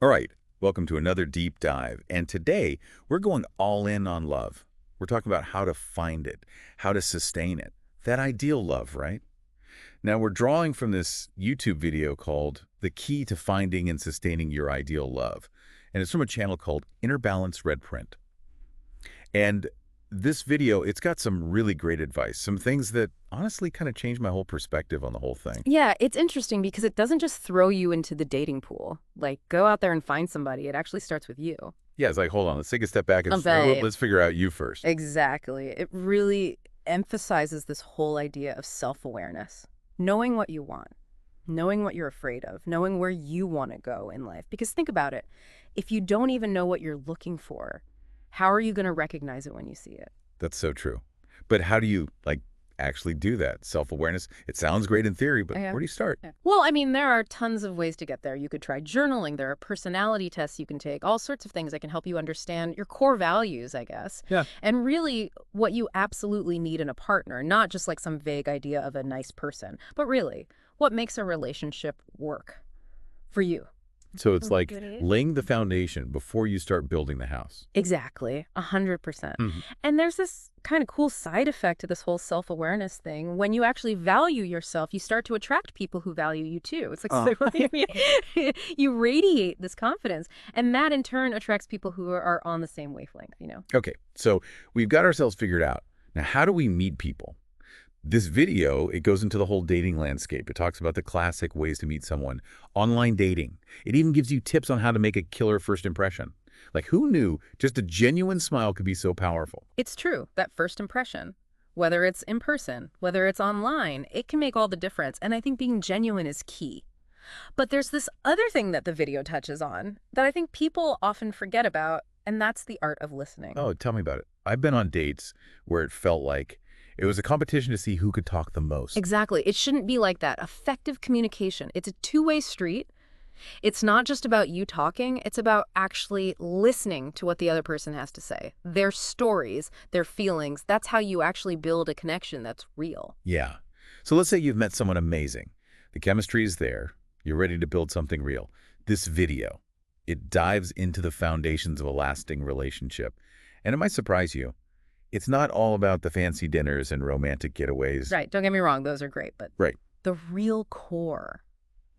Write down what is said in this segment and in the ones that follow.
All right, welcome to another deep dive. And today we're going all in on love. We're talking about how to find it, how to sustain it. That ideal love, right? Now we're drawing from this YouTube video called The Key to Finding and Sustaining Your Ideal Love. And it's from a channel called Inner Balance Red Print. And this video, it's got some really great advice, some things that honestly kind of changed my whole perspective on the whole thing. Yeah, it's interesting because it doesn't just throw you into the dating pool. Like, go out there and find somebody. It actually starts with you. Yeah, it's like, hold on, let's take a step back and Okay. let's figure out you first. Exactly. It really emphasizes this whole idea of self-awareness. Knowing what you want, knowing what you're afraid of, knowing where you want to go in life. Because think about it. If you don't even know what you're looking for, how are you going to recognize it when you see it? That's so true. But how do you, actually do that? Self-awareness, it sounds great in theory, but Yeah. where do you start? Yeah. Well, I mean, there are tons of ways to get there. You could try journaling. There are personality tests you can take, all sorts of things that can help you understand your core values, I guess. Yeah. And really what you absolutely need in a partner, not just like some vague idea of a nice person, but really what makes a relationship work for you. So it's like Good. laying the foundation before you start building the house. Exactly, 100%. Mhm. And there's this kind of cool side effect to this whole self-awareness thing. When you actually value yourself, you start to attract people who value you too. It's like you radiate this confidence, and that in turn attracts people who are on the same wavelength, you know? Okay, so we've got ourselves figured out. Now, how do we meet people? This video, it goes into the whole dating landscape. It talks about the classic ways to meet someone. Online dating. It even gives you tips on how to make a killer first impression. Like, who knew just a genuine smile could be so powerful? It's true, that first impression, whether it's in person, whether it's online, it can make all the difference. And I think being genuine is key. But there's this other thing that the video touches on that I think people often forget about, and that's the art of listening. Oh, tell me about it. I've been on dates where it felt like it was a competition to see who could talk the most. Exactly. It shouldn't be like that. Effective communication. It's a two-way street. It's not just about you talking. It's about actually listening to what the other person has to say. Their stories, their feelings. That's how you actually build a connection that's real. Yeah. So let's say you've met someone amazing. The chemistry is there. You're ready to build something real. This video, it dives into the foundations of a lasting relationship. And it might surprise you. It's not all about the fancy dinners and romantic getaways. Right. Don't get me wrong. Those are great. But Right. the real core,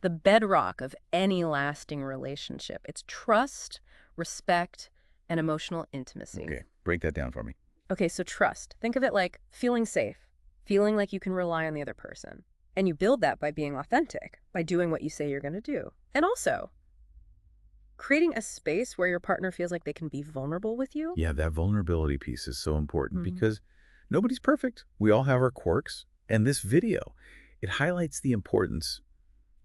the bedrock of any lasting relationship, it's trust, respect, and emotional intimacy. Okay. Break that down for me. Okay, so trust. Think of it like feeling safe, feeling like you can rely on the other person. And you build that by being authentic, by doing what you say you're going to do. And also, creating a space where your partner feels like they can be vulnerable with you. Yeah, that vulnerability piece is so important Mhm. because nobody's perfect. We all have our quirks. And this video, it highlights the importance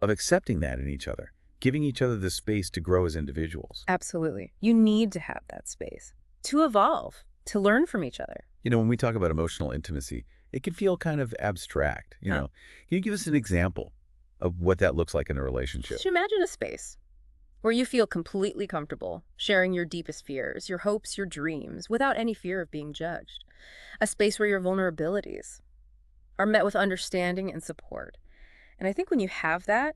of accepting that in each other, giving each other the space to grow as individuals. Absolutely. You need to have that space to evolve, to learn from each other. You know, when we talk about emotional intimacy, it can feel kind of abstract. Huh. Can you give us an example of what that looks like in a relationship? Just imagine a space where you feel completely comfortable sharing your deepest fears, your hopes, your dreams, without any fear of being judged. A space where your vulnerabilities are met with understanding and support. And I think when you have that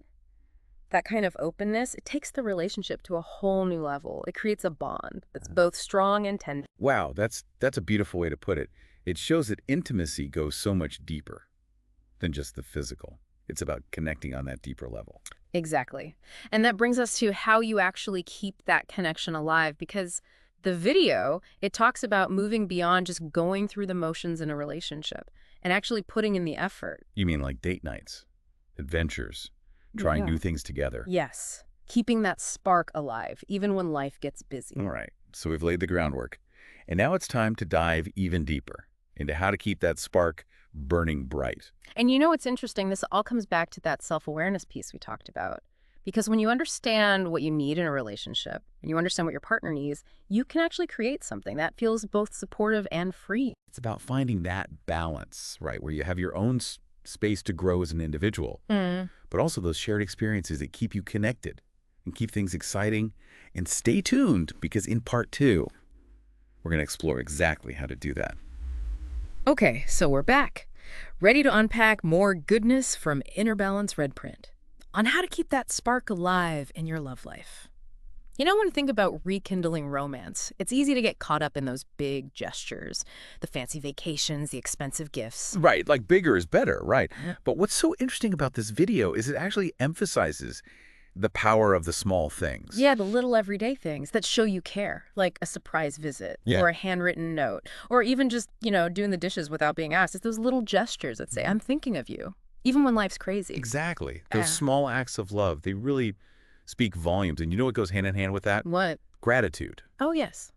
kind of openness, it takes the relationship to a whole new level. It creates a bond that's both strong and tender. Wow, that's a beautiful way to put it. It shows that intimacy goes so much deeper than just the physical. It's about connecting on that deeper level. Exactly. And that brings us to how you actually keep that connection alive, because the video, it talks about moving beyond just going through the motions in a relationship and actually putting in the effort. You mean like date nights, adventures, trying Yeah. new things together? Yes. Keeping that spark alive, even when life gets busy. All right, so we've laid the groundwork. And now it's time to dive even deeper into how to keep that spark burning bright. And you know what's interesting? This all comes back to that self-awareness piece we talked about. Because when you understand what you need in a relationship and you understand what your partner needs, you can actually create something that feels both supportive and free. It's about finding that balance, right, where you have your own space to grow as an individual, but also those shared experiences that keep you connected and keep things exciting. And stay tuned, because in part 2, we're going to explore exactly how to do that. Okay, so we're back, ready to unpack more goodness from Inner Balance Red Print on how to keep that spark alive in your love life. When I think about rekindling romance, it's easy to get caught up in those big gestures, the fancy vacations, the expensive gifts. Right, like bigger is better, right. Yeah. But what's so interesting about this video is it actually emphasizes the power of the small things. Yeah, the little everyday things that show you care, like a surprise visit Yeah. or a handwritten note, or even just, doing the dishes without being asked. It's those little gestures that say, I'm thinking of you, even when life's crazy. Exactly. Those Yeah. small acts of love, they really speak volumes. And you know what goes hand in hand with that? What? Gratitude. Oh, yes.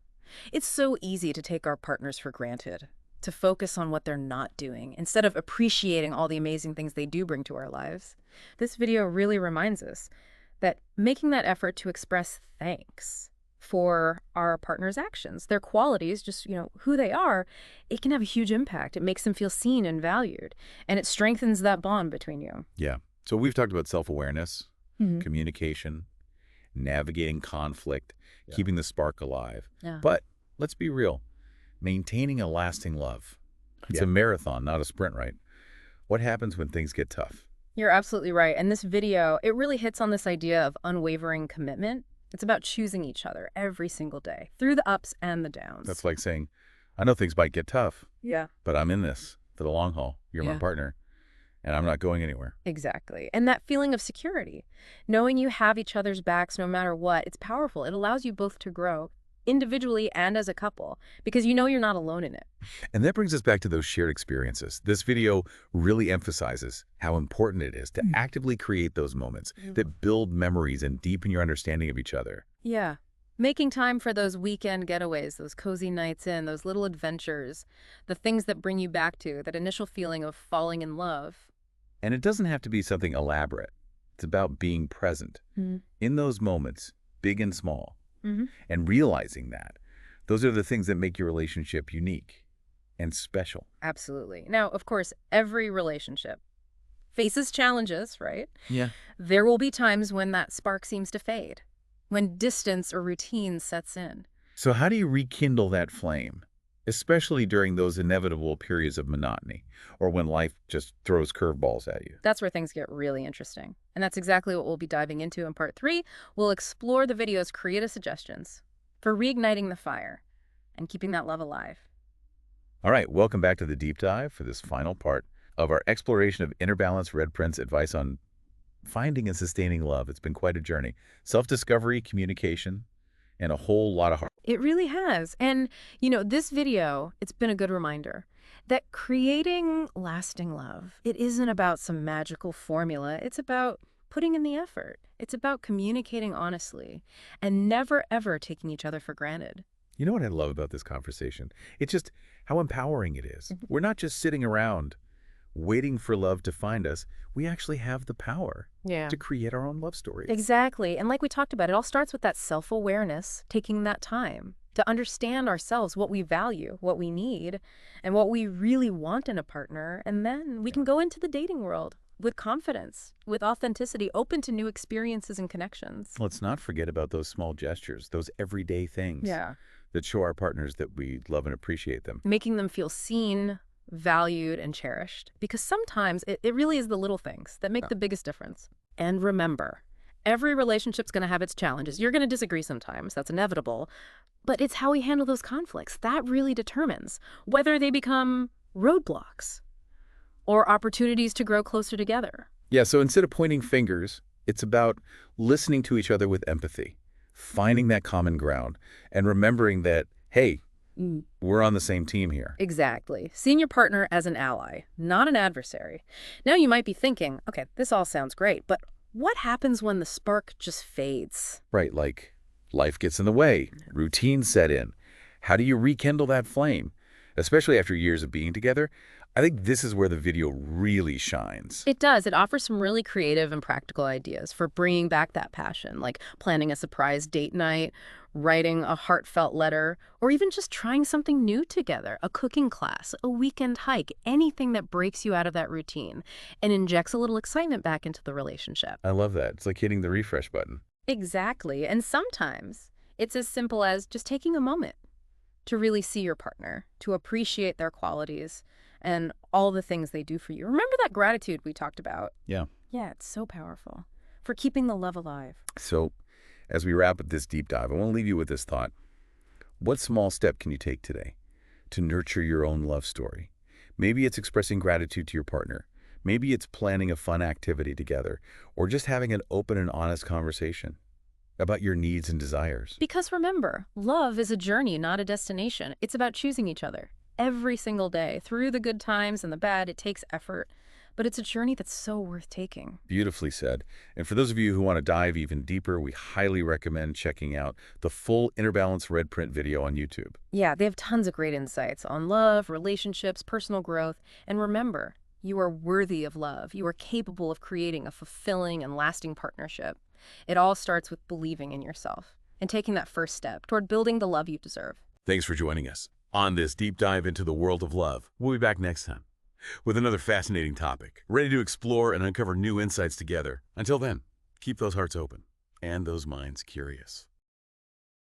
It's so easy to take our partners for granted, to focus on what they're not doing, instead of appreciating all the amazing things they do bring to our lives. This video really reminds us that making that effort to express thanks for our partner's actions, their qualities, just, who they are, it can have a huge impact. It makes them feel seen and valued, and it strengthens that bond between you. Yeah. So we've talked about self-awareness, Mhm. communication, navigating conflict, keeping the spark alive. Yeah. But let's be real, maintaining a lasting love. It's a marathon, not a sprint, right? What happens when things get tough? You're absolutely right. And this video, it really hits on this idea of unwavering commitment. It's about choosing each other every single day, through the ups and the downs. That's like saying, I know things might get tough, Yeah. but I'm in this for the long haul. You're my Yeah. partner, and I'm not going anywhere. Exactly. And that feeling of security, knowing you have each other's backs no matter what, it's powerful. It allows you both to grow individually and as a couple because you're not alone in it. And that brings us back to those shared experiences. This video really emphasizes how important it is to actively create those moments that build memories and deepen your understanding of each other. Yeah. Making time for those weekend getaways, those cozy nights in, those little adventures, the things that bring you back to that initial feeling of falling in love. And it doesn't have to be something elaborate. It's about being present in those moments, big and small, and realizing that. Those are the things that make your relationship unique and special. Absolutely. Now, of course, every relationship faces challenges, right? Yeah. There will be times when that spark seems to fade, when distance or routine sets in. So how do you rekindle that flame, especially during those inevitable periods of monotony or when life just throws curveballs at you? That's where things get really interesting. And that's exactly what we'll be diving into in part 3. We'll explore the video's creative suggestions for reigniting the fire and keeping that love alive. All right, welcome back to the deep dive for this final part of our exploration of Inner Balance Red Print's advice on finding and sustaining love. It's been quite a journey. Self-discovery, communication, and a whole lot of heart. It really has. And, this video, it's been a good reminder that creating lasting love, it isn't about some magical formula. It's about putting in the effort. It's about communicating honestly and never, ever taking each other for granted. You know what I love about this conversation? It's just how empowering it is. We're not just sitting around waiting for love to find us. We actually have the power Yeah. to create our own love stories. Exactly. And like we talked about, it all starts with that self-awareness, taking that time to understand ourselves, what we value, what we need, and what we really want in a partner. And then we can go into the dating world with confidence, with authenticity, open to new experiences and connections. Let's not forget about those small gestures, those everyday things Yeah. that show our partners that we love and appreciate them. Making them feel seen, valued, and cherished. Because sometimes it really is the little things that make the biggest difference. And remember, every relationship's going to have its challenges. You're going to disagree sometimes. That's inevitable. But it's how we handle those conflicts. That really determines whether they become roadblocks or opportunities to grow closer together. Yeah, so instead of pointing fingers, it's about listening to each other with empathy, finding that common ground, and remembering that, hey, we're on the same team here. Exactly. Seeing your partner as an ally, not an adversary. Now you might be thinking, okay, this all sounds great, but what happens when the spark just fades? Right, like life gets in the way, routines set in. How do you rekindle that flame? Especially after years of being together, I think this is where the video really shines. It does. It offers some really creative and practical ideas for bringing back that passion, like planning a surprise date night, writing a heartfelt letter, or even just trying something new together, a cooking class, a weekend hike, anything that breaks you out of that routine and injects a little excitement back into the relationship. I love that. It's like hitting the refresh button. Exactly. And sometimes it's as simple as just taking a moment to really see your partner, to appreciate their qualities and all the things they do for you. Remember that gratitude we talked about? Yeah. Yeah, it's so powerful for keeping the love alive. So As we wrap up this deep dive, I want to leave you with this thought. What small step can you take today to nurture your own love story? Maybe it's expressing gratitude to your partner. Maybe it's planning a fun activity together, or just having an open and honest conversation about your needs and desires. Because remember, love is a journey, not a destination. It's about choosing each other every single day. Through the good times and the bad, it takes effort, but it's a journey that's so worth taking. Beautifully said. And for those of you who want to dive even deeper, we highly recommend checking out the full Inner Balance Red Print video on YouTube. Yeah, they have tons of great insights on love, relationships, personal growth. And remember, you are worthy of love. You are capable of creating a fulfilling and lasting partnership. It all starts with believing in yourself and taking that first step toward building the love you deserve. Thanks for joining us on this deep dive into the world of love. We'll be back next time with another fascinating topic, ready to explore and uncover new insights together. Until then, keep those hearts open and those minds curious.